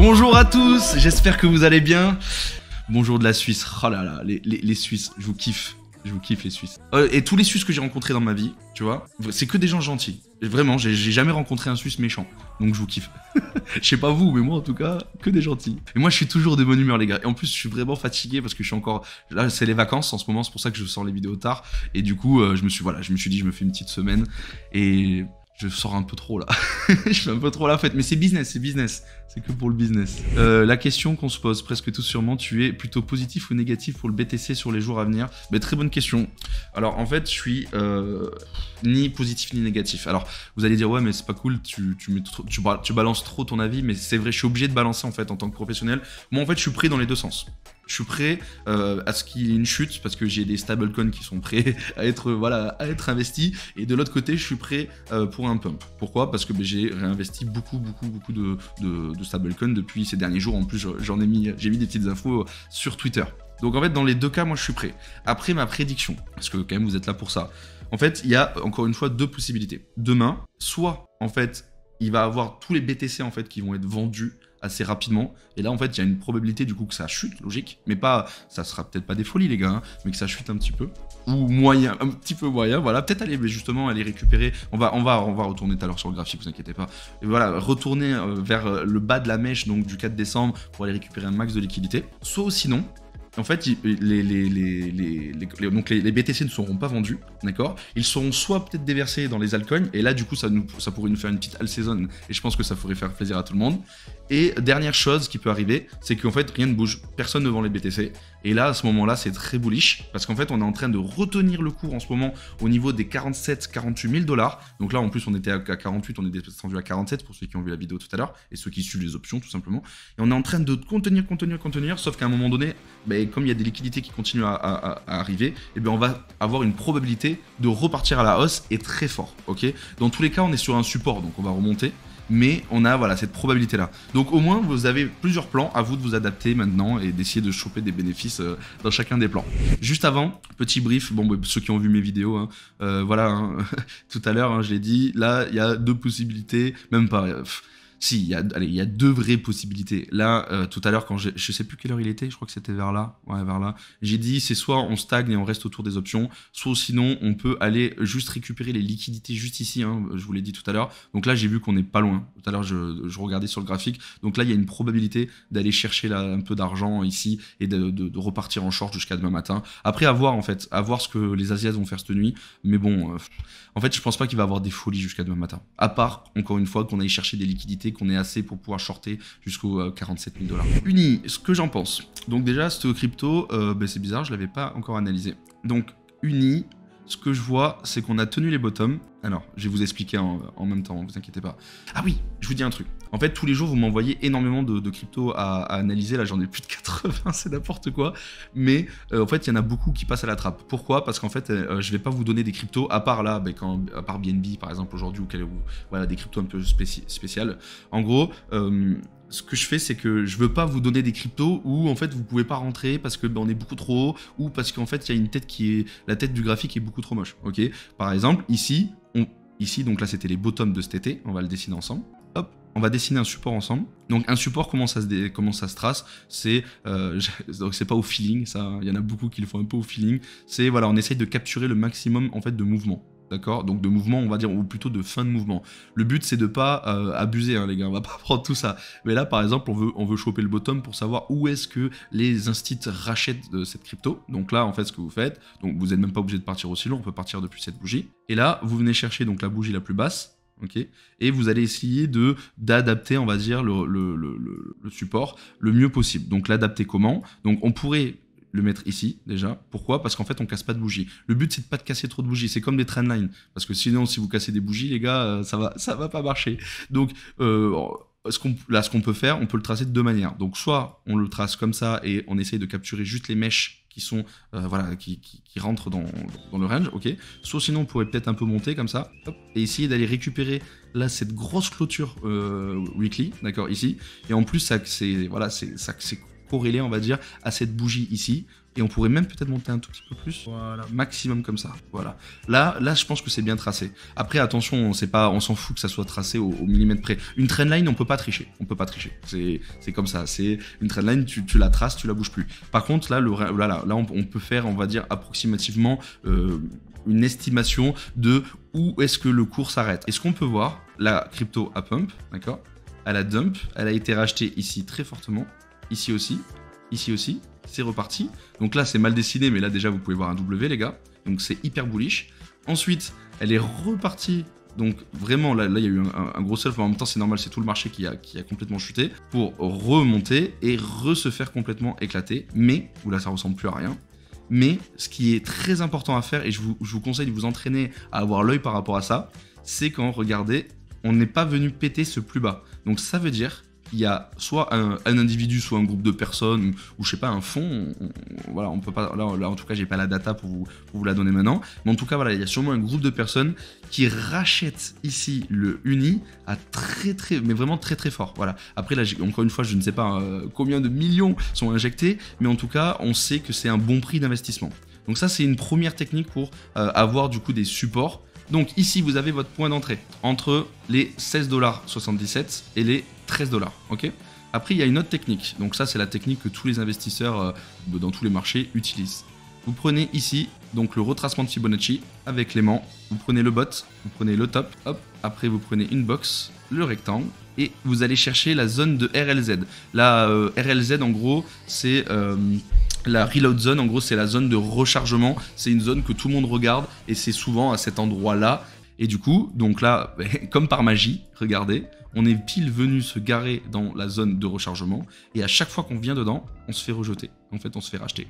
Bonjour à tous, j'espère que vous allez bien. Bonjour de la Suisse. Oh là là, les Suisses, je vous kiffe. Je vous kiffe les Suisses. Et tous les Suisses que j'ai rencontrés dans ma vie, tu vois, c'est que des gens gentils. Vraiment, j'ai jamais rencontré un Suisse méchant. Donc je vous kiffe. Je sais pas vous, mais moi en tout cas, que des gentils. Et moi je suis toujours de bonne humeur les gars. Et en plus je suis vraiment fatigué parce que je suis encore... Là c'est les vacances en ce moment, c'est pour ça que je sors les vidéos tard. Et du coup je me suis dit je me fais une petite semaine. Et... je sors un peu trop là, je fais un peu trop la fête, mais c'est business, c'est que pour le business. La question qu'on se pose presque tous sûrement, tu es plutôt positif ou négatif pour le BTC sur les jours à venir? Très bonne question. Alors en fait, je suis ni positif ni négatif. Alors vous allez dire ouais mais c'est pas cool, tu balances trop ton avis, mais c'est vrai, je suis obligé de balancer en fait en tant que professionnel. Moi en fait je suis prêt dans les deux sens. Je suis prêt à ce qu'il y ait une chute parce que j'ai des stablecoins qui sont prêts à être, à être investis. Et de l'autre côté, je suis prêt pour un pump. Pourquoi? Parce que j'ai réinvesti beaucoup de stablecoins depuis ces derniers jours. En plus, j'ai mis des petites infos sur Twitter. Donc en fait, dans les deux cas, moi je suis prêt. Après ma prédiction, parce que quand même vous êtes là pour ça. En fait, il y a encore une fois deux possibilités. Demain, soit en fait, il va y avoir tous les BTC en fait qui vont être vendus assez rapidement, et là en fait il y a une probabilité du coup que ça chute, logique, mais pas, ça sera peut-être pas des folies les gars, hein, mais que ça chute un petit peu, ou moyen, un petit peu moyen, voilà, peut-être aller justement aller récupérer, on va retourner tout à l'heure sur le graphique, vous inquiétez pas, et voilà, retourner vers le bas de la mèche donc du 4 décembre pour aller récupérer un max de liquidité, soit sinon, en fait, les BTC ne seront pas vendus, d'accord? Ils seront soit peut-être déversés dans les altcoins, et là, du coup, ça pourrait nous faire une petite all season, et je pense que ça ferait faire plaisir à tout le monde. Et dernière chose qui peut arriver, c'est qu'en fait, rien ne bouge, personne ne vend les BTC, et là, à ce moment-là, c'est très bullish, parce qu'en fait, on est en train de retenir le cours en ce moment au niveau des 47-48 000 $. Donc là, en plus, on était à 48, on est descendu à 47 pour ceux qui ont vu la vidéo tout à l'heure, et ceux qui suivent les options, tout simplement. Et on est en train de contenir, sauf qu'à un moment donné, comme il y a des liquidités qui continuent à arriver, et on va avoir une probabilité de repartir à la hausse et très fort, ok? Dans tous les cas, on est sur un support, donc on va remonter, mais on a cette probabilité là. Donc au moins vous avez plusieurs plans, à vous de vous adapter maintenant et d'essayer de choper des bénéfices dans chacun des plans. Juste avant, petit brief, ceux qui ont vu mes vidéos, hein, tout à l'heure, hein, je l'ai dit, là il y a deux possibilités, même pas... Si, il y a deux vraies possibilités. Là, tout à l'heure, quand je sais plus quelle heure il était, je crois que c'était vers là. Ouais, vers là. J'ai dit, c'est soit on stagne et on reste autour des options, soit sinon, on peut aller juste récupérer les liquidités juste ici, hein, je vous l'ai dit tout à l'heure. Donc là, j'ai vu qu'on n'est pas loin. Tout à l'heure, je regardais sur le graphique. Donc là, il y a une probabilité d'aller chercher là, un peu d'argent ici et de repartir en short jusqu'à demain matin. Après, à voir, en fait, à voir ce que les Asiates vont faire cette nuit. Mais bon, en fait, je pense pas qu'il va y avoir des folies jusqu'à demain matin. À part, encore une fois, qu'on aille chercher des liquidités, qu'on ait assez pour pouvoir shorter jusqu'aux 47 000 $. Uni, ce que j'en pense. Donc déjà, cette crypto, c'est bizarre, je l'avais pas encore analysé. Donc Uni, ce que je vois, c'est qu'on a tenu les bottoms. Alors, je vais vous expliquer en même temps, vous inquiétez pas. Ah oui, je vous dis un truc. En fait, tous les jours, vous m'envoyez énormément de crypto à analyser. Là, j'en ai plus de 80, c'est n'importe quoi. Mais en fait, il y en a beaucoup qui passent à la trappe. Pourquoi? Parce qu'en fait, je vais pas vous donner des cryptos, à part là, à part BNB, par exemple, aujourd'hui, ou des cryptos un peu spéciales. En gros... ce que je fais, c'est que je veux pas vous donner des cryptos où en fait vous pouvez pas rentrer parce que on est beaucoup trop haut ou parce qu'en fait il y a une tête la tête du graphique est beaucoup trop moche. Ok. Par exemple ici, donc là c'était les bottoms de cet été, on va le dessiner ensemble. Hop, on va dessiner un support ensemble. Donc un support, comment ça se trace? C'est donc c'est pas au feeling, ça. Il y en a beaucoup qui le font un peu au feeling. C'est on essaye de capturer le maximum en fait de mouvement. D'accord? Donc de mouvement, on va dire, ou plutôt de fin de mouvement. Le but, c'est de pas abuser, hein, les gars, on va pas prendre tout ça. Mais là, par exemple, on veut choper le bottom pour savoir où est-ce que les instits rachètent cette crypto. Donc là, en fait, ce que vous faites, donc vous n'êtes même pas obligé de partir aussi loin, on peut partir depuis cette bougie. Et là, vous venez chercher donc la bougie la plus basse, ok, et vous allez essayer d'adapter, on va dire, le support le mieux possible. Donc l'adapter comment? Donc on pourrait le mettre ici déjà. Pourquoi? Parce qu'en fait on casse pas de bougies. Le but c'est de pas de casser trop de bougies. C'est comme des trendlines. Parce que sinon si vous cassez des bougies les gars, ça va pas marcher. Donc ce qu'on peut faire, on peut le tracer de deux manières. Donc soit on le trace comme ça et on essaye de capturer juste les mèches qui sont qui rentrent dans le range, ok. Soit sinon on pourrait peut-être un peu monter comme ça, hop, et essayer d'aller récupérer là cette grosse clôture weekly, d'accord, ici. Et en plus ça c'est corrélé, on va dire, à cette bougie ici. Et on pourrait même peut-être monter un tout petit peu plus. Voilà, maximum comme ça. Voilà. Là, je pense que c'est bien tracé. Après, attention, on s'en fout que ça soit tracé au millimètre près. Une trendline, on peut pas tricher. On peut pas tricher. C'est comme ça. C'est une trendline, tu la traces, tu la bouges plus. Par contre, là, on peut faire, on va dire, approximativement une estimation de où est-ce que le cours s'arrête. Et ce qu'on peut voir, la crypto a pump, d'accord? Elle a dump, elle a été rachetée ici très fortement, ici aussi, c'est reparti. Donc là, c'est mal dessiné, mais là, déjà, vous pouvez voir un W, les gars. Donc, c'est hyper bullish. Ensuite, elle est repartie. Donc, vraiment, là, il y a eu un gros self. En même temps, c'est normal, c'est tout le marché qui a complètement chuté pour remonter et se faire complètement éclater. Mais, là, ça ressemble plus à rien. Mais, ce qui est très important à faire, et je vous conseille de vous entraîner à avoir l'œil par rapport à ça, c'est quand, regardez, on n'est pas venu péter ce plus bas. Donc, ça veut dire il y a soit un individu, soit un groupe de personnes, ou je sais pas, un fonds. Voilà, on peut pas. Là, en tout cas, j'ai pas la data pour vous la donner maintenant. Mais en tout cas, voilà, il y a sûrement un groupe de personnes qui rachètent ici le uni à mais vraiment très très fort. Voilà. Après, là, encore une fois, je ne sais pas combien de millions sont injectés, mais en tout cas, on sait que c'est un bon prix d'investissement. Donc ça, c'est une première technique pour avoir du coup des supports. Donc ici, vous avez votre point d'entrée entre les 16,77$ et les 13$. Ok. Après, il y a une autre technique. Donc ça, c'est la technique que tous les investisseurs dans tous les marchés utilisent. Vous prenez ici donc le retracement de Fibonacci avec l'aimant. Vous prenez le bot, vous prenez le top, hop. Après, vous prenez une box, le rectangle, et vous allez chercher la zone de RLZ. La RLZ, en gros, c'est la reload zone. En gros, c'est la zone de rechargement. C'est une zone que tout le monde regarde et c'est souvent à cet endroit-là. Et du coup, donc là, comme par magie, regardez, on est pile venu se garer dans la zone de rechargement et à chaque fois qu'on vient dedans, on se fait rejeter. En fait, on se fait racheter,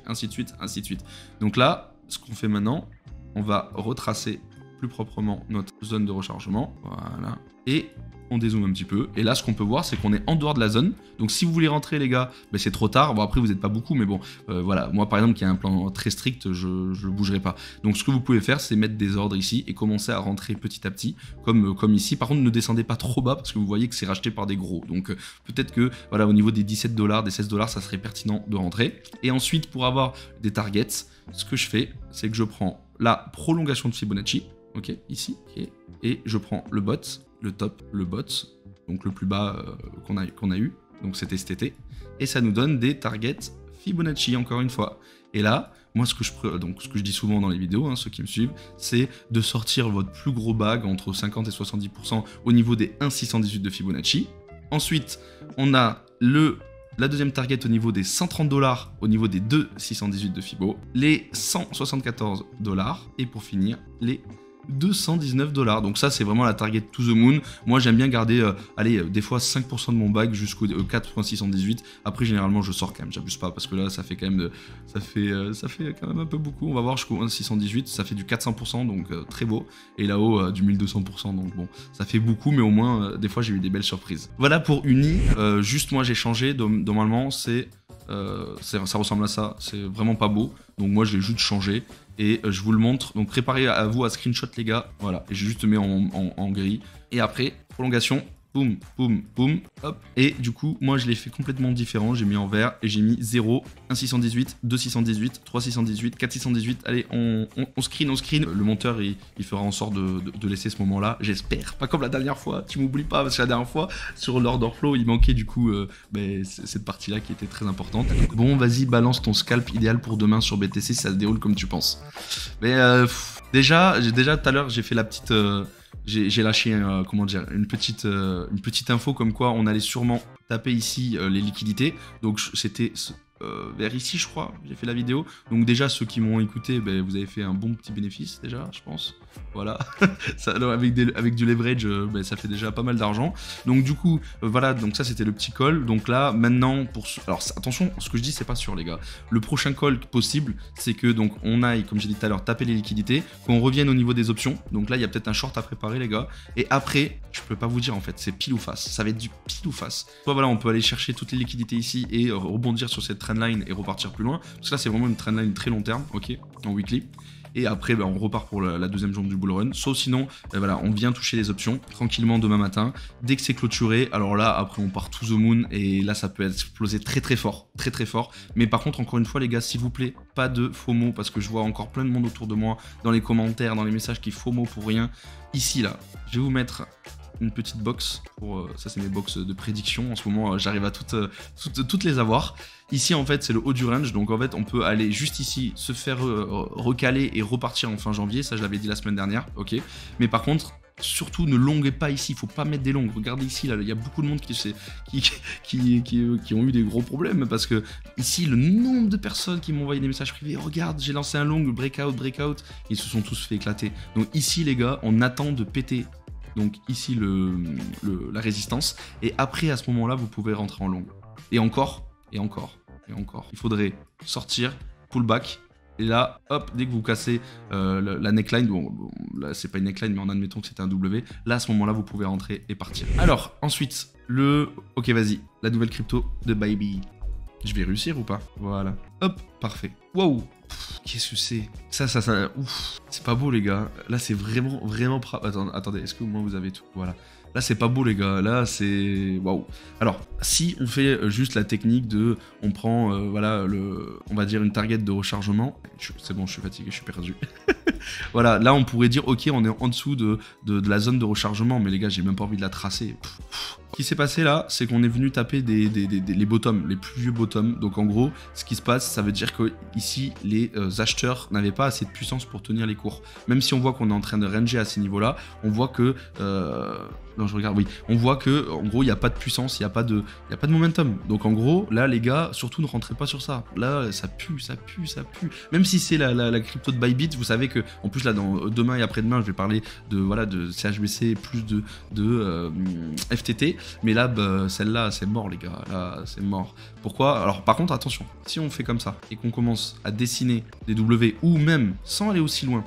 ainsi de suite, ainsi de suite. Donc là, ce qu'on fait maintenant, on va retracer plus proprement notre zone de rechargement. Voilà. Et on dézoome un petit peu. Et là, ce qu'on peut voir, c'est qu'on est en dehors de la zone. Donc, si vous voulez rentrer, les gars, ben, c'est trop tard. Bon, après, vous n'êtes pas beaucoup, mais bon, voilà. Moi, par exemple, qui a un plan très strict, je ne bougerai pas. Donc, ce que vous pouvez faire, c'est mettre des ordres ici et commencer à rentrer petit à petit, comme ici. Par contre, ne descendez pas trop bas parce que vous voyez que c'est racheté par des gros. Donc, peut-être que, voilà, au niveau des 17$, des 16$, ça serait pertinent de rentrer. Et ensuite, pour avoir des targets, ce que je fais, c'est que je prends la prolongation de Fibonacci, ok, ici, okay, et je prends le bot, le top, le bot, donc le plus bas qu'on a eu, donc c'était cet été, et ça nous donne des targets Fibonacci, encore une fois. Et là, moi, ce que je dis souvent dans les vidéos, hein, ceux qui me suivent, c'est de sortir votre plus gros bag entre 50 et 70% au niveau des 1,618 de Fibonacci. Ensuite, on a la deuxième target au niveau des 130$, au niveau des 2,618 de Fibo, les 174$, et pour finir, les 219$. Donc ça, c'est vraiment la target to the moon. Moi, j'aime bien garder, des fois 5% de mon bag jusqu'au 4,618. Après, généralement, je sors quand même. J'abuse pas parce que là, ça fait quand même, ça fait quand même un peu beaucoup. On va voir jusqu'au 1,618. Ça fait du 400%, donc très beau. Et là-haut, du 1200%. Donc bon, ça fait beaucoup, mais au moins, des fois, j'ai eu des belles surprises. Voilà pour Uni. Juste, moi, j'ai changé. Normalement, ça ressemble à ça. C'est vraiment pas beau. Donc moi, je l'ai juste changé. Et je vous le montre, donc préparez à vous à screenshot les gars, voilà, et je juste mets en gris, et après, prolongation, boum, boum, boum, hop, et du coup, moi je l'ai fait complètement différent, j'ai mis en vert, et j'ai mis 0, 1,618, 2,618, 3,618, 4,618, allez, on screen, le monteur il fera en sorte de laisser ce moment-là, j'espère, pas comme la dernière fois, tu m'oublies pas, parce que la dernière fois, sur l'order flow, il manquait du coup cette partie-là qui était très importante. Bon, vas-y, balance ton scalp idéal pour demain sur BTC si ça se déroule comme tu penses. Mais déjà tout à l'heure, j'ai fait la petite... J'ai lâché une petite info comme quoi on allait sûrement taper ici les liquidités. Donc c'était vers ici, je crois, j'ai fait la vidéo. Donc déjà, ceux qui m'ont écouté, vous avez fait un bon petit bénéfice déjà, je pense. Voilà, ça, alors, avec du leverage, ça fait déjà pas mal d'argent. Donc du coup, voilà, donc ça c'était le petit call. Donc là, maintenant, alors attention, ce que je dis, c'est pas sûr les gars. Le prochain call possible, c'est que donc on aille, comme j'ai dit tout à l'heure, taper les liquidités, qu'on revienne au niveau des options. Donc là, il y a peut-être un short à préparer les gars. Et après, je peux pas vous dire en fait, c'est pile ou face. Ça va être du pile ou face. Soit voilà, on peut aller chercher toutes les liquidités ici et rebondir sur cette trendline et repartir plus loin. Parce que là, c'est vraiment une trendline très long terme, ok, en weekly. et après on repart pour la deuxième jambe du bull run. Sauf sinon, voilà, on vient toucher les options tranquillement demain matin. Dès que c'est clôturé, alors là après on part to the moon et là ça peut exploser très très fort, très très fort. Mais par contre encore une fois les gars, s'il vous plaît, pas de FOMO parce que je vois encore plein de monde autour de moi dans les commentaires, dans les messages qui FOMO pour rien. Ici là, je vais vous mettre une petite box, pour, ça c'est mes box de prédiction, en ce moment j'arrive à toutes les avoir. Ici en fait c'est le haut du range, donc en fait on peut aller juste ici, se faire recaler et repartir en fin janvier, ça je l'avais dit la semaine dernière, ok. Mais par contre, surtout ne longuez pas ici, il faut pas mettre des longues. Regardez ici, là, il y a beaucoup de monde qui ont eu des gros problèmes parce que ici, le nombre de personnes qui m'ont envoyé des messages privés, regarde, j'ai lancé un long, breakout, ils se sont tous fait éclater. Donc ici, les gars, on attend de péter. Donc ici, la résistance. Et après, à ce moment-là, vous pouvez rentrer en long. Et encore. Il faudrait sortir, pullback. Et là, hop, dès que vous cassez la neckline, bon, là c'est pas une neckline, mais en admettant que c'était un W, là à ce moment-là, vous pouvez rentrer et partir. Alors, ensuite, ok, vas-y, la nouvelle crypto de Bybit. Je vais réussir ou pas? Voilà. Hop, parfait. Waouh! Qu'est-ce que c'est? Ça, ouf. C'est pas beau, les gars. Là, c'est vraiment. Attendez, est-ce que au moins vous avez tout? Voilà. Là, c'est pas beau, les gars. Là, c'est... Waouh. Alors, si on fait juste la technique de... On prend, voilà, on va dire une target de rechargement. C'est bon, je suis fatigué, je suis perdu. Voilà, là, on pourrait dire, ok, on est en dessous de la zone de rechargement. Mais les gars, j'ai même pas envie de la tracer. Ce qui s'est passé là, c'est qu'on est venu taper les bottoms, les plus vieux bottoms. Donc en gros, ce qui se passe, ça veut dire que ici, les acheteurs n'avaient pas assez de puissance pour tenir les cours. Même si on voit qu'on est en train de ranger à ces niveaux-là, on voit que... non, je regarde, oui. On voit que, en gros, il n'y a pas de puissance, il n'y a pas de momentum. Donc en gros, là, les gars, surtout ne rentrez pas sur ça. Là, ça pue. Même si c'est la crypto de Bybit, vous savez que, en plus là, demain et après-demain, je vais parler de CHBC plus de FTT. Mais là, celle-là, c'est mort, les gars. Là, c'est mort. Pourquoi? Alors, par contre, attention. Si on fait comme ça et qu'on commence à dessiner des W, ou même sans aller aussi loin,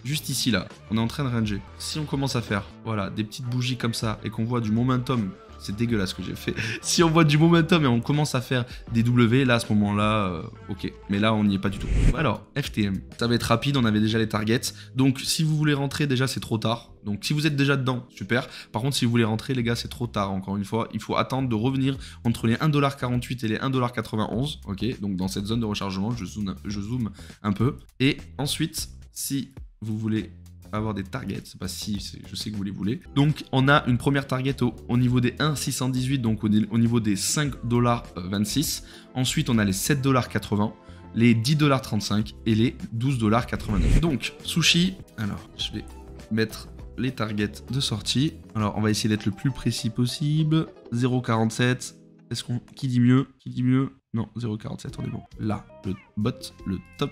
juste ici, là, on est en train de ranger. Si on commence à faire, voilà, des petites bougies comme ça et qu'on voit du momentum, c'est dégueulasse ce que j'ai fait. Si on voit du momentum et on commence à faire des W, là, à ce moment-là, ok. Mais là, on n'y est pas du tout. Alors, FTM, ça va être rapide, on avait déjà les targets. Donc, si vous voulez rentrer, déjà, c'est trop tard. Donc, si vous êtes déjà dedans, super. Par contre, si vous voulez rentrer, les gars, c'est trop tard, encore une fois. Il faut attendre de revenir entre les 1,48$ et les 1,91$. Ok, donc dans cette zone de rechargement, je zoome un peu. Et ensuite, si vous voulez avoir des targets, c'est pas si, je sais que vous les voulez. Donc on a une première target au niveau des 1,618, donc au niveau des 5,26$. Ensuite on a les 7,80$, les 10,35$ et les 12,89$. Donc sushi, alors je vais mettre les targets de sortie. Alors on va essayer d'être le plus précis possible. 0,47. Est-ce qu'on... Qui dit mieux? Non, 0,47, on est bon. Là, le bot, le top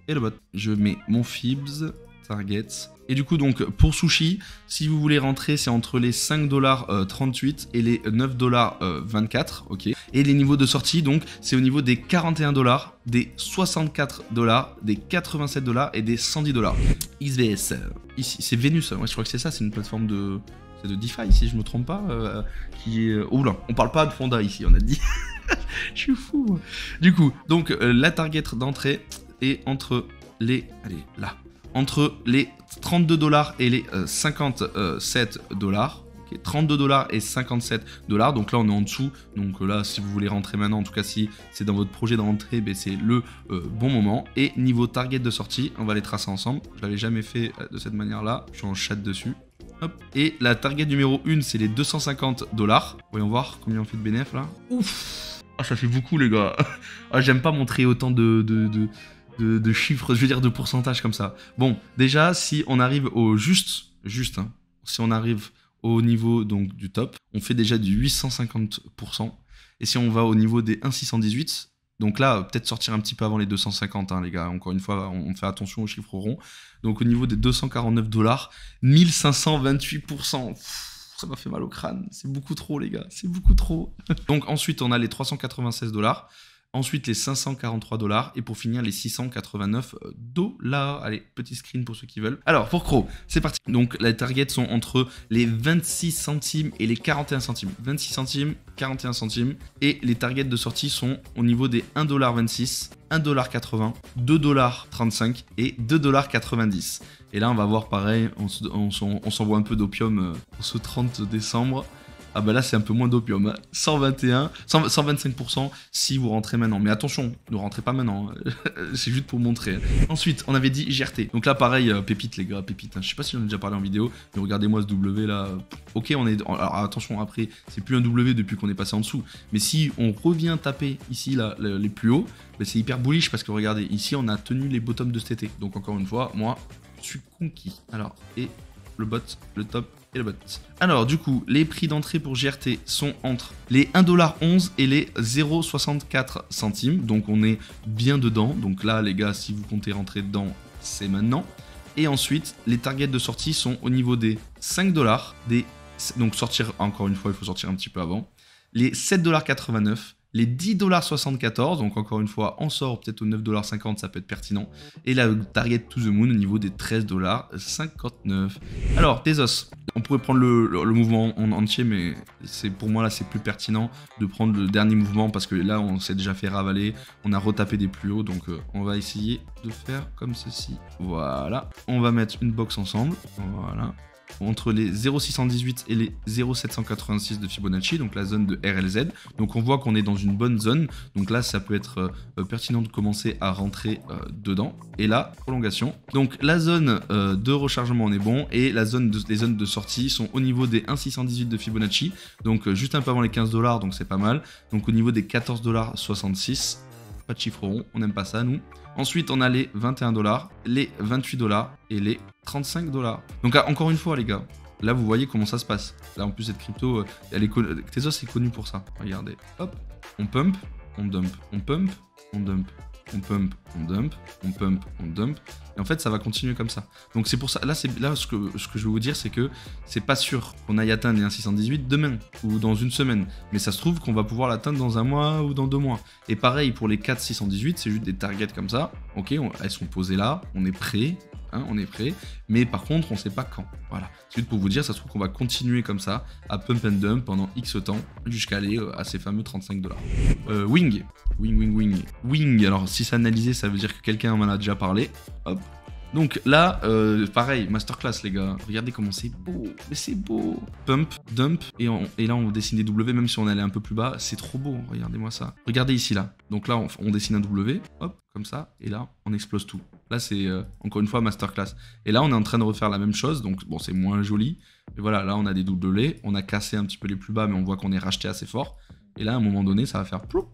et le bot. Je mets mon Fibs, target. Et du coup, donc, pour Sushi, si vous voulez rentrer, c'est entre les 5,38$ et les 9,24$, ok. Et les niveaux de sortie, donc, c'est au niveau des 41$, des 64$, des 87$ et des 110$. XVS, ici, c'est Venus, ouais, je crois que c'est ça, c'est une plateforme de DeFi, si je me trompe pas, qui est... Oh là, on parle pas de Fonda ici, on a dit. Je suis fou. Du coup, donc, la target d'entrée est entre les... Allez, là. Entre les 32$ et les 57$. Okay, 32$ et 57$. Donc là, on est en dessous. Donc là, si vous voulez rentrer maintenant, en tout cas, si c'est dans votre projet de rentrée, ben, c'est le bon moment. Et niveau target de sortie, on va les tracer ensemble. Je l'avais jamais fait de cette manière-là. Je suis en chat dessus. Hop. Et la target numéro 1, c'est les 250$. Voyons voir combien on fait de bénéf là. Ouf. Ah, ça fait beaucoup, les gars. Ah, j'aime pas montrer autant de chiffres, je veux dire de pourcentage comme ça. Bon, déjà, si on arrive au juste, hein, si on arrive au niveau donc du top, on fait déjà du 850%. Et si on va au niveau des 1,618, donc là, peut-être sortir un petit peu avant les 250, hein, les gars. Encore une fois, on fait attention aux chiffres ronds. Donc au niveau des 249$, 1528%. Ça m'a fait mal au crâne. C'est beaucoup trop, les gars. C'est beaucoup trop. Donc ensuite, on a les 396$. Ensuite, les 543 $. Et pour finir, les 689 $. Allez, petit screen pour ceux qui veulent. Alors, pour Cro, c'est parti. Donc, les targets sont entre les 26 centimes et les 41 centimes. 26 centimes, 41 centimes. Et les targets de sortie sont au niveau des 1,26 $, 1,80 $, 2,35 $ et 2,90 $. Et là, on va voir pareil, on s'envoie un peu d'opium ce 30 décembre. Ah bah là c'est un peu moins d'opium, hein. 125% si vous rentrez maintenant. Mais attention, ne rentrez pas maintenant, c'est juste pour montrer. Ensuite, on avait dit GRT. Donc là pareil, pépite les gars, pépite. Je sais pas si j'en ai déjà parlé en vidéo, mais regardez-moi ce W là. Ok, on est... Alors attention, après, c'est plus un W depuis qu'on est passé en dessous. Mais si on revient taper ici là, les plus hauts, bah, c'est hyper bullish parce que regardez, ici on a tenu les bottoms de cet été. Donc encore une fois, moi, je suis conquis. Alors, et le bot, le top et le bot. Alors du coup, les prix d'entrée pour GRT sont entre les 1,11 $ et les 0,64 centimes. Donc on est bien dedans. Donc là les gars, si vous comptez rentrer dedans, c'est maintenant. Et ensuite, les targets de sortie sont au niveau des 5 $, donc sortir, encore une fois, il faut sortir un petit peu avant. Les 7,89 $, les 10,74 $, donc encore une fois, on sort peut-être aux 9,50 $, ça peut être pertinent. Et la target to the moon au niveau des 13,59 $. Alors, Tezos, on pourrait prendre le mouvement en entier, mais pour moi là, c'est plus pertinent de prendre le dernier mouvement parce que là, on s'est déjà fait ravaler, on a retapé des plus hauts, donc on va essayer de faire comme ceci. Voilà, on va mettre une box ensemble, voilà. Entre les 0,618 et les 0,786 de Fibonacci, donc la zone de RLZ. Donc on voit qu'on est dans une bonne zone, donc là ça peut être pertinent de commencer à rentrer dedans. Et là, prolongation. Donc la zone de rechargement on est bon, et les zones de sortie sont au niveau des 1,618 de Fibonacci, donc juste un peu avant les 15 $, donc c'est pas mal. Donc au niveau des 14,66 $. Pas de chiffre rond, on n'aime pas ça nous. Ensuite, on a les 21 $, les 28 $ et les 35 $. Donc encore une fois les gars, là vous voyez comment ça se passe. Là en plus cette crypto, Tezos est connu pour ça. Regardez, hop, on pump, on dump, on pump, on dump, on pump, on dump, on pump, on dump. Et en fait ça va continuer comme ça. Donc c'est pour ça, là ce que je veux vous dire, c'est que c'est pas sûr qu'on aille atteindre les 1,618 demain ou dans une semaine. Mais ça se trouve qu'on va pouvoir l'atteindre dans un mois ou dans 2 mois. Et pareil pour les 4,618, c'est juste des targets comme ça. Ok, elles sont posées là, on est prêt. On est prêt, mais par contre on sait pas quand. Voilà, c'est juste pour vous dire, ça se trouve qu'on va continuer comme ça à pump and dump pendant X temps jusqu'à aller à ces fameux 35 $. Wing. Alors si c'est analysé, ça veut dire que quelqu'un m'en a déjà parlé. Hop. Donc là, pareil, masterclass les gars. Regardez comment c'est beau, mais c'est beau. Pump, dump, et là on dessine des W, même si on allait un peu plus bas, c'est trop beau. Regardez-moi ça. Regardez ici là. Donc là on dessine un W, hop, comme ça, et là on explose tout. Là c'est encore une fois masterclass. Et là on est en train de refaire la même chose, donc bon c'est moins joli. Et voilà, là on a des doublés, on a cassé un petit peu les plus bas, mais on voit qu'on est racheté assez fort. Et là, à un moment donné, ça va faire ploup.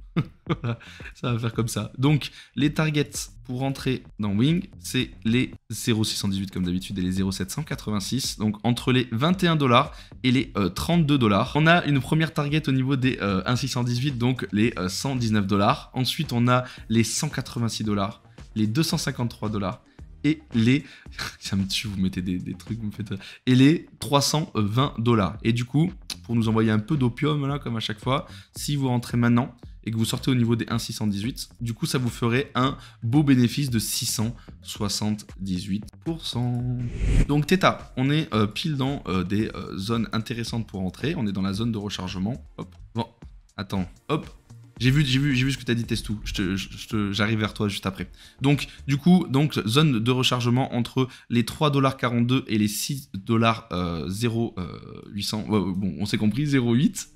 Voilà, ça va faire comme ça. Donc, les targets pour rentrer dans Wing, c'est les 0,618 comme d'habitude et les 0,786. Donc, entre les 21 $ et les 32 $. On a une première target au niveau des 1,618, donc les 119 $. Ensuite, on a les 186 $, les 253 $. Et les... Ça me tue, vous mettez des trucs, vous me faites... Et les 320 $. Et du coup, pour nous envoyer un peu d'opium, là, comme à chaque fois, si vous rentrez maintenant et que vous sortez au niveau des 1,618, du coup, ça vous ferait un beau bénéfice de 678%. Donc, Theta, on est pile dans des zones intéressantes pour rentrer. On est dans la zone de rechargement. Hop. Bon, attends, hop. J'ai vu ce que tu as dit, Testou. J'arrive vers toi juste après. Donc, du coup, zone de rechargement entre les 3,42 $ et les 6,08 $. Bon, on s'est compris, 0,8.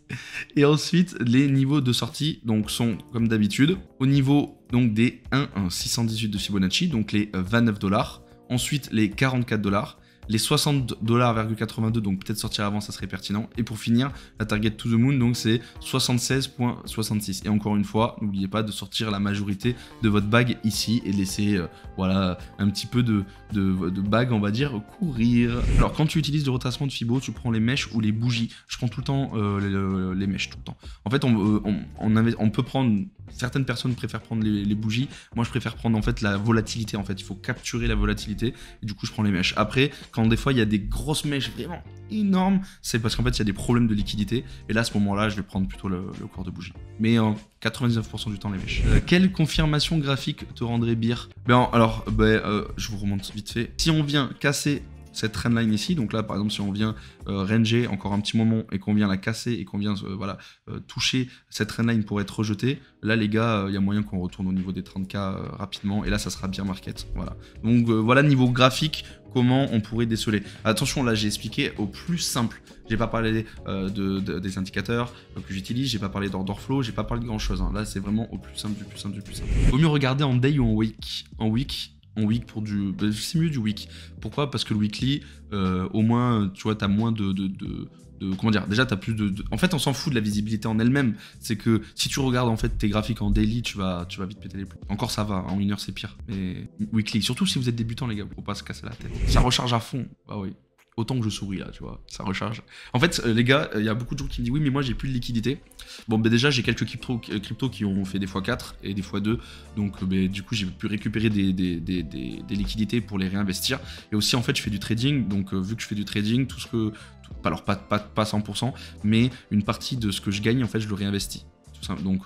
Et ensuite, les niveaux de sortie donc, sont, comme d'habitude, au niveau donc, des 1,618 de Fibonacci, donc les 29 $. Ensuite, les 44 $. Les 60,82 $, donc peut-être sortir avant, ça serait pertinent. Et pour finir, la target to the moon, donc c'est 76,66. Et encore une fois, n'oubliez pas de sortir la majorité de votre bague ici et de laisser voilà, un petit peu de bague, on va dire, courir. Alors, quand tu utilises le retracement de Fibo, tu prends les mèches ou les bougies. Je prends tout le temps les mèches, tout le temps. En fait, on peut prendre... Certaines personnes préfèrent prendre les bougies. Moi, je préfère prendre en fait la volatilité. En fait, il faut capturer la volatilité. Et du coup, je prends les mèches. Après, quand des fois il y a des grosses mèches vraiment énormes, c'est parce qu'en fait il y a des problèmes de liquidité. Et là, à ce moment-là, je vais prendre plutôt le cours de bougie. Mais 99% du temps, les mèches. Quelle confirmation graphique te rendrait bir? Alors, je vous remonte vite fait. Si on vient casser cette trendline ici, donc là par exemple si on vient ranger encore un petit moment et qu'on vient la casser et qu'on vient toucher cette trendline pour être rejeté, là les gars, il y a moyen qu'on retourne au niveau des 30K rapidement et là ça sera bien market. Voilà. Donc voilà niveau graphique comment on pourrait déceler. Attention, là j'ai expliqué au plus simple. J'ai pas parlé des indicateurs que j'utilise, j'ai pas parlé d'order flow, j'ai pas parlé de grand chose. Hein. Là c'est vraiment au plus simple du plus simple du plus simple. Vaut mieux regarder en day ou en week. En week pour du... c'est mieux du week. Pourquoi? Parce que le weekly, au moins, tu vois, t'as moins comment dire? Déjà, t'as plus En fait, on s'en fout de la visibilité en elle-même. C'est que si tu regardes en fait tes graphiques en daily, tu vas vite péter les plombs. Encore ça va, en 1 heure c'est pire. Mais weekly, surtout si vous êtes débutant les gars, faut pas se casser la tête. Ça recharge à fond. Ah oui. Autant que je souris là, tu vois, ça recharge. En fait, les gars, il y a beaucoup de gens qui me disent oui, mais moi j'ai plus de liquidité. Bon, déjà j'ai quelques cryptos qui ont fait des x4 et des x2, donc du coup j'ai pu récupérer des liquidités pour les réinvestir. Et aussi en fait je fais du trading, donc vu que je fais du trading, alors pas 100%, mais une partie de ce que je gagne en fait je le réinvestis. Donc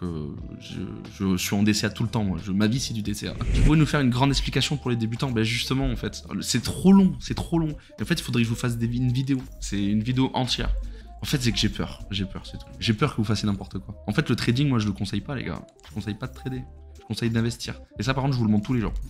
je suis en DCA tout le temps, moi. Ma vie c'est du DCA. Tu pourrais nous faire une grande explication pour les débutants? Justement en fait, c'est trop long, c'est trop long. Et en fait il faudrait que je vous fasse une vidéo, c'est une vidéo entière. En fait c'est que j'ai peur, c'est tout. J'ai peur que vous fassiez n'importe quoi. En fait le trading moi je le conseille pas les gars, je conseille pas de trader. Je conseille d'investir. Et ça par contre je vous le montre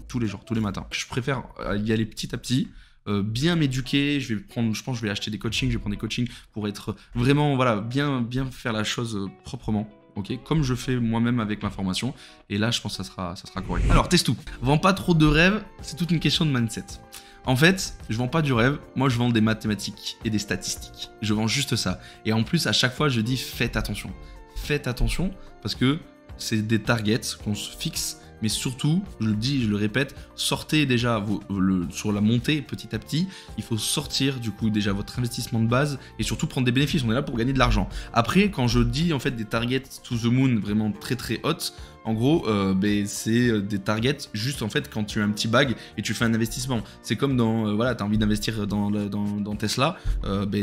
tous les matins. Je préfère y aller petit à petit. Bien m'éduquer, je pense que je vais acheter des coachings, je vais prendre des coachings pour être vraiment, voilà, bien faire la chose proprement. Ok, comme je fais moi-même avec ma formation, et là je pense que ça sera correct. Alors teste tout, vends pas trop de rêves, c'est toute une question de mindset. En fait, je vends pas du rêve, moi je vends des mathématiques et des statistiques. Je vends juste ça. Et en plus, à chaque fois, je dis faites attention. Faites attention parce que c'est des targets qu'on se fixe. Mais surtout, je le dis, je le répète, sortez déjà sur la montée petit à petit. Il faut sortir du coup déjà votre investissement de base et surtout prendre des bénéfices. On est là pour gagner de l'argent. Après, quand je dis en fait des targets to the moon vraiment très très hautes, en gros, c'est des targets juste en fait quand tu as un petit bag et tu fais un investissement. C'est comme dans, voilà, tu as envie d'investir dans Tesla,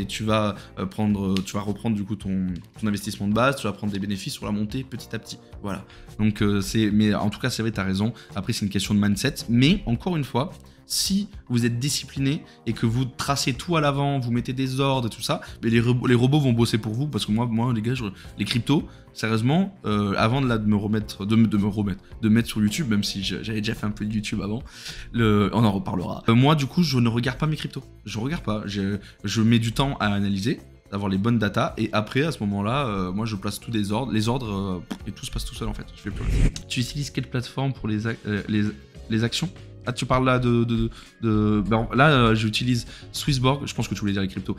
tu vas reprendre du coup ton investissement de base, tu vas prendre des bénéfices sur la montée petit à petit. Voilà. Donc, mais en tout cas, c'est vrai, tu as raison. Après, c'est une question de mindset. Mais encore une fois, si vous êtes discipliné et que vous tracez tout à l'avant, vous mettez des ordres et tout ça, mais les robots vont bosser pour vous parce que moi les gars, les cryptos, sérieusement, avant de mettre sur YouTube, même si j'avais déjà fait un peu de YouTube avant, on en reparlera. Moi, du coup, je ne regarde pas mes cryptos. Je regarde pas. Je mets du temps à analyser, d'avoir les bonnes datas et après à ce moment-là, moi je place tous les ordres et tout se passe tout seul en fait. Je fais plus rien. Tu utilises quelle plateforme pour les actions? Ah, tu parles là là, j'utilise Swissborg, je pense que tu voulais dire les cryptos.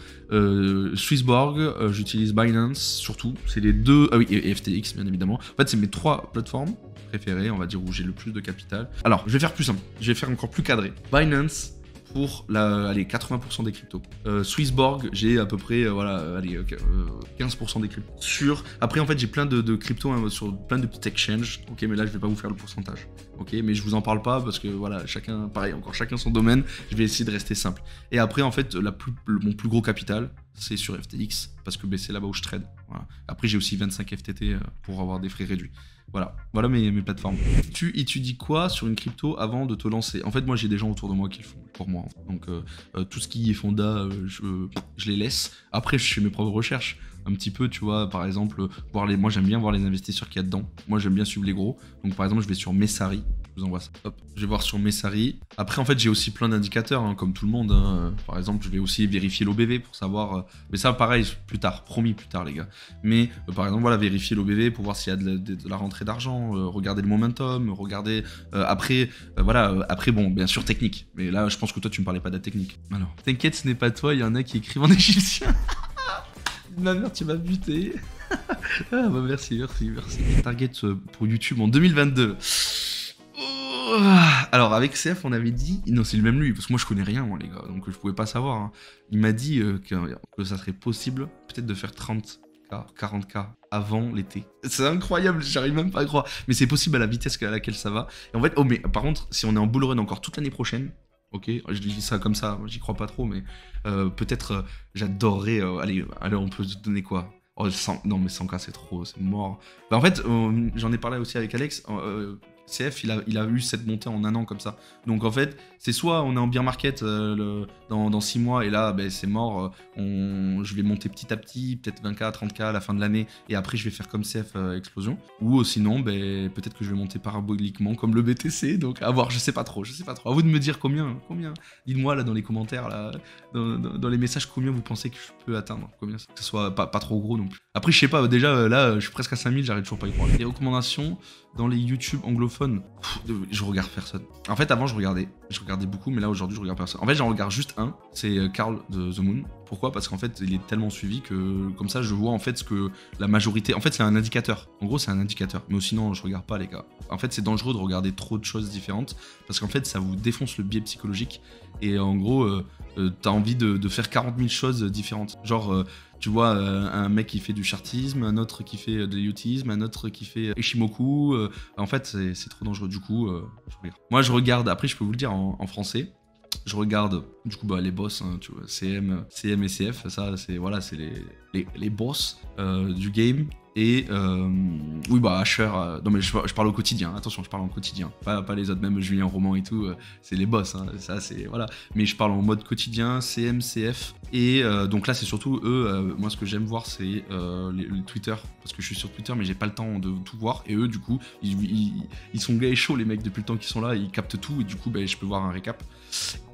Swissborg, j'utilise Binance, surtout. C'est les deux. Ah oui, et FTX, bien évidemment. En fait, c'est mes 3 plateformes préférées, on va dire, où j'ai le plus de capital. Alors, je vais faire plus simple. Je vais faire encore plus cadré. Binance pour 80% des cryptos. Swissborg, j'ai à peu près 15% des cryptos. Après, en fait, j'ai plein de cryptos sur plein de petits exchanges. Ok, mais là, je vais pas vous faire le pourcentage. Ok, mais je vous en parle pas parce que voilà, chacun son domaine. Je vais essayer de rester simple. Et après, en fait, mon plus gros capital, c'est sur FTX parce que c'est là-bas où je trade. Voilà. Après, j'ai aussi 25 FTT pour avoir des frais réduits. Voilà mes plateformes. Tu étudies quoi sur une crypto avant de te lancer? En fait, moi, j'ai des gens autour de moi qui le font pour moi. Donc, tout ce qui est fonda, je les laisse. Après, je fais mes propres recherches. Un petit peu, tu vois, par exemple, moi, j'aime bien voir les investisseurs qu'il y a dedans. Moi, j'aime bien suivre les gros. Donc, par exemple, je vais sur Messari. Je vous envoie ça. Hop, je vais voir sur Messari. Après, en fait, j'ai aussi plein d'indicateurs, hein, comme tout le monde. Hein. Par exemple, je vais aussi vérifier l'OBV pour savoir... mais ça, pareil, plus tard. Promis, plus tard, les gars. Mais, par exemple, voilà, vérifier l'OBV pour voir s'il y a de la rentrée d'argent. Regarder le momentum. Regarder... après, bon, bien sûr, technique. Mais là, je pense que toi, tu me parlais pas de la technique. Alors, t'inquiète, ce n'est pas toi. Il y en a qui écrivent en égyptien. Ma mère, tu m'as buté. Ah, bah merci. Target pour YouTube en 2022. Alors avec CF on avait dit, non c'est le même lui, parce que moi je connais rien moi les gars, donc je pouvais pas savoir. Hein. Il m'a dit que ça serait possible peut-être de faire 30K, 40K avant l'été. C'est incroyable, j'arrive même pas à croire. Mais c'est possible à la vitesse à laquelle ça va. Et en fait, mais par contre, si on est en bull run encore toute l'année prochaine, ok, je dis ça comme ça, j'y crois pas trop, mais peut-être j'adorerais. Allez, on peut se donner quoi? Oh, 100, non, mais 100K, c'est trop, c'est mort. Bah, en fait, j'en ai parlé aussi avec Alex. CF, il a eu cette montée en un an comme ça. Donc en fait, c'est soit on est en bear market dans 6 mois et là, ben, c'est mort. Je vais monter petit à petit, peut-être 20K, 30K à la fin de l'année et après je vais faire comme CF explosion. Ou sinon, ben, peut-être que je vais monter paraboliquement comme le BTC. Donc à voir, je sais pas trop. À vous de me dire combien. Dites-moi là dans les commentaires, là, dans les messages, combien vous pensez que je peux atteindre. Combien, que ce soit pas trop gros non plus. Après, je sais pas, déjà là, je suis presque à 5000, j'arrête toujours pas à y croire. Les recommandations dans les YouTube anglophones, je regarde personne. En fait, avant, je regardais beaucoup, mais là, aujourd'hui, je regarde personne. En fait, j'en regarde juste un, c'est Karl de The Moon. Pourquoi? Parce qu'en fait, il est tellement suivi que, comme ça, je vois en fait ce que la majorité... En fait, c'est un indicateur. En gros, c'est un indicateur. Mais sinon, je regarde pas, les gars. En fait, c'est dangereux de regarder trop de choses différentes, parce qu'en fait, ça vous défonce le biais psychologique. Et en gros, t'as envie de faire 40 000 choses différentes. Genre... tu vois un mec qui fait du chartisme, un autre qui fait de l'ayutisme, un autre qui fait Ishimoku. En fait, c'est trop dangereux. Du coup, je regarde. Moi, je regarde, après, je peux vous le dire en français. Je regarde, du coup, bah, les boss, hein, tu vois, CM et CF, ça, c'est voilà, c'est les boss du game. Et oui, bah, Asher, non, mais je parle au quotidien, attention, je parle en quotidien, pas les autres, même Julien Roman et tout, c'est les boss, hein, ça, c'est, voilà. Mais je parle en mode quotidien, CM, CF, et donc là, c'est surtout eux, moi, ce que j'aime voir, c'est le Twitter, parce que je suis sur Twitter, mais j'ai pas le temps de tout voir, et eux, du coup, ils sont gars et chauds, les mecs, depuis le temps qu'ils sont là, ils captent tout, et du coup, bah, je peux voir un récap.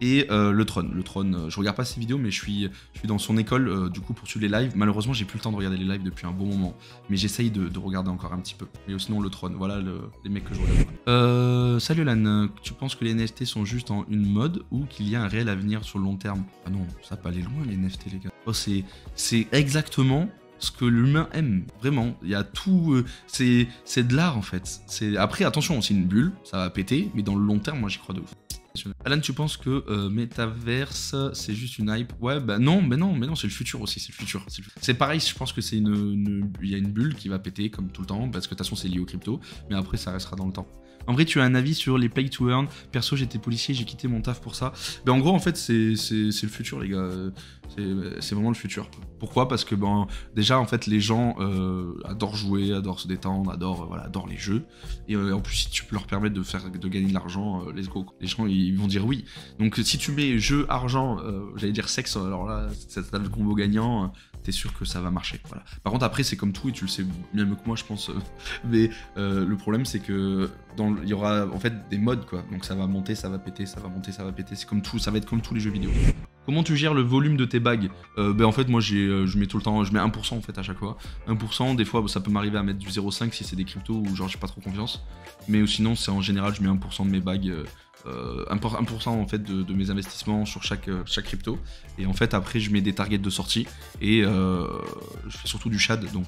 Et le Tron, je regarde pas ses vidéos, mais je suis dans son école, du coup, pour suivre les lives. Malheureusement, j'ai plus le temps de regarder les lives depuis un bon moment, mais j'essaye de regarder encore un petit peu. Mais sinon, le Tron, voilà les mecs que je regarde. Salut Lan, tu penses que les NFT sont juste en une mode ou qu'il y a un réel avenir sur le long terme? Ah non, ça peut aller loin les NFT, les gars. Oh, c'est exactement ce que l'humain aime, vraiment. Il y a tout, c'est de l'art en fait. Après, attention, c'est une bulle, ça va péter, mais dans le long terme, moi j'y crois de ouf. Alan, tu penses que Metaverse, c'est juste une hype? Ouais, bah non, mais non, c'est le futur aussi, c'est le futur. C'est pareil, je pense que c'est il y a une bulle qui va péter comme tout le temps, parce que de toute façon c'est lié au crypto, mais après ça restera dans le temps. En vrai, tu as un avis sur les play to earn? Perso, j'étais policier, j'ai quitté mon taf pour ça. Ben, en gros, en fait, c'est le futur, les gars. C'est vraiment le futur. Pourquoi? Parce que ben, déjà, en fait, les gens adorent jouer, adorent se détendre, adorent les jeux. Et en plus, si tu peux leur permettre de gagner de l'argent, let's go. Les gens, ils vont dire oui. Donc, si tu mets jeu, argent, j'allais dire sexe, alors là, c'est le combo gagnant. T'es sûr que ça va marcher. Voilà. Par contre, après, c'est comme tout, et tu le sais bien mieux que moi, je pense. Mais le problème, c'est que il y aura en fait des modes, quoi. Donc ça va monter, ça va péter, ça va monter, ça va péter. C'est comme tout, ça va être comme tous les jeux vidéo. Comment tu gères le volume de tes bagues? Ben en fait, moi, je mets tout le temps, je mets 1% en fait à chaque fois. 1%, des fois, ça peut m'arriver à mettre du 0,5 si c'est des cryptos ou genre j'ai pas trop confiance. Mais sinon, c'est en général, je mets 1% de mes bagues. 1% en fait de mes investissements sur chaque crypto, et en fait après je mets des targets de sortie et je fais surtout du shad, donc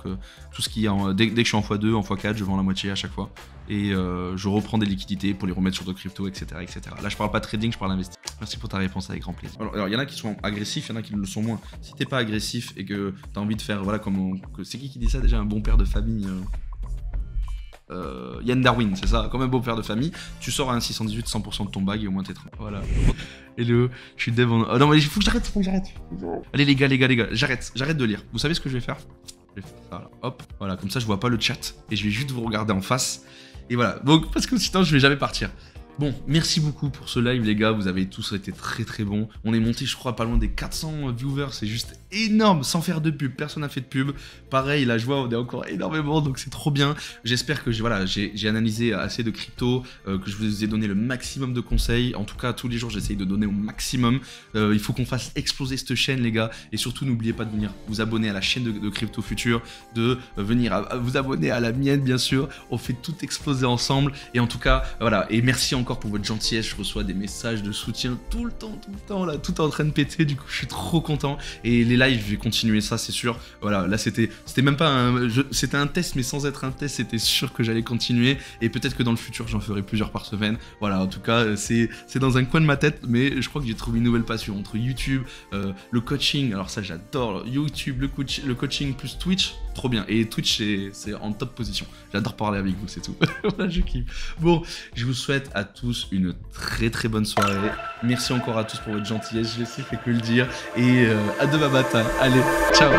tout ce qui est dès que je suis en x2, en x4, je vends la moitié à chaque fois et je reprends des liquidités pour les remettre sur d'autres cryptos, etc., etc. Là je parle pas de trading, je parle d'investissement. Merci pour ta réponse, avec grand plaisir. Alors il y en a qui sont agressifs, il y en a qui le sont moins. Si t'es pas agressif et que t'as envie de faire, voilà, c'est qui dit ça déjà, un bon père de famille, Yann Darwin, c'est ça, comme un beau père de famille, tu sors à un 618 100% de ton bag et au moins t'es tranquille. Voilà. Et je suis dev en... Oh non mais il faut que j'arrête, Allez les gars, j'arrête de lire. Vous savez ce que je vais faire? Je vais faire ça là, hop, voilà, comme ça je vois pas le chat et je vais juste vous regarder en face. Et voilà, donc parce que sinon je vais jamais partir. Bon, merci beaucoup pour ce live les gars, vous avez tous été très très bons. On est monté je crois pas loin des 400 viewers, c'est juste énorme, sans faire de pub, personne n'a fait de pub. Pareil, la joie, on est encore énormément, donc c'est trop bien. J'espère que j'ai analysé assez de crypto, que je vous ai donné le maximum de conseils. En tout cas, tous les jours j'essaye de donner au maximum. Il faut qu'on fasse exploser cette chaîne les gars, et surtout n'oubliez pas de venir vous abonner à la chaîne de Crypto Futur, de venir à vous abonner à la mienne bien sûr. On fait tout exploser ensemble, et en tout cas, voilà, et merci encore pour votre gentillesse, je reçois des messages de soutien tout le temps, là, tout est en train de péter, du coup je suis trop content, et les lives, je vais continuer ça, c'est sûr. Voilà, là c'était même pas c'était un test, mais sans être un test, c'était sûr que j'allais continuer, et peut-être que dans le futur, j'en ferai plusieurs par semaine. Voilà, en tout cas, c'est dans un coin de ma tête, mais je crois que j'ai trouvé une nouvelle passion, entre YouTube, le coaching, alors ça j'adore, YouTube, le coaching plus Twitch, trop bien. Et Twitch, c'est en top position. J'adore parler avec vous, c'est tout. Voilà, je kiffe. Bon, je vous souhaite à tous une très très bonne soirée. Merci encore à tous pour votre gentillesse, je sais, fait que le dire. Et à demain matin. Allez, ciao.